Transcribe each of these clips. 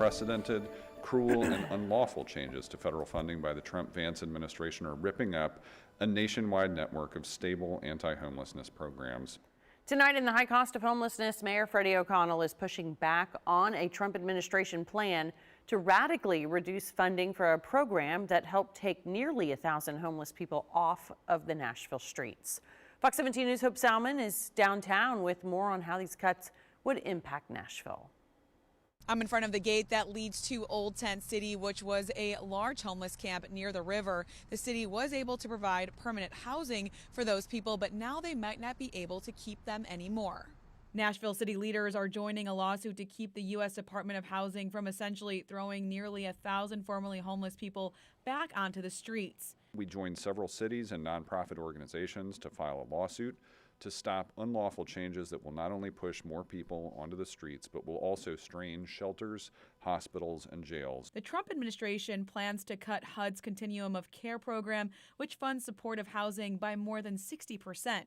unprecedented, cruel, and unlawful changes to federal funding by the Trump-Vance administration are ripping up a nationwide network of stable anti-homelessness programs. Tonight in the high cost of homelessness, Mayor Freddie O'Connell is pushing back on a Trump administration plan to radically reduce funding for a program that helped take nearly 1,000 homeless people off of the Nashville streets. Fox 17 News' Hope Salmon is downtown with more on how these cuts would impact Nashville. I'm in front of the gate that leads to Old Tent City, which was a large homeless camp near the river. The city was able to provide permanent housing for those people, but now they might not be able to keep them anymore. Nashville city leaders are joining a lawsuit to keep the U.S. Department of Housing from essentially throwing nearly 1,000 formerly homeless people back onto the streets. We joined several cities and nonprofit organizations to file a lawsuit to stop unlawful changes that will not only push more people onto the streets, but will also strain shelters, hospitals, and jails. The Trump administration plans to cut HUD's Continuum of Care program, which funds supportive housing, by more than 60%.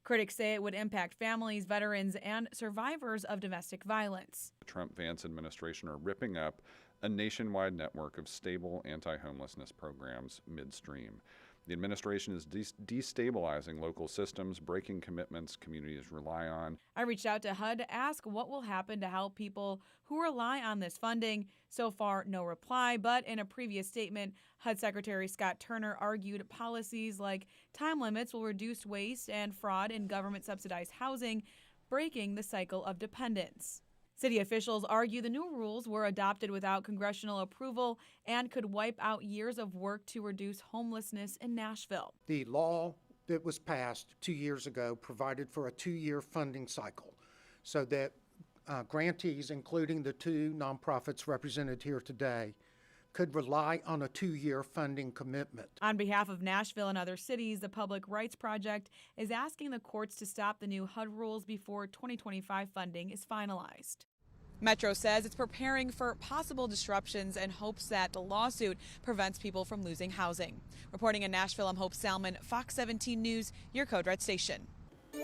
Critics say it would impact families, veterans, and survivors of domestic violence. The Trump-Vance administration are ripping up a nationwide network of stable anti-homelessness programs midstream. The administration is destabilizing local systems, breaking commitments communities rely on. I reached out to HUD to ask what will happen to help people who rely on this funding. So far, no reply, but in a previous statement, HUD Secretary Scott Turner argued policies like time limits will reduce waste and fraud in government-subsidized housing, breaking the cycle of dependence. City officials argue the new rules were adopted without congressional approval and could wipe out years of work to reduce homelessness in Nashville. The law that was passed 2 years ago provided for a 2-year funding cycle so that grantees, including the 2 nonprofits represented here today, could rely on a 2-year funding commitment. On behalf of Nashville and other cities, the Public Rights Project is asking the courts to stop the new HUD rules before 2025 funding is finalized. Metro says it's preparing for possible disruptions and hopes that the lawsuit prevents people from losing housing. Reporting in Nashville, I'm Hope Salmon, Fox 17 News, your Code Red station.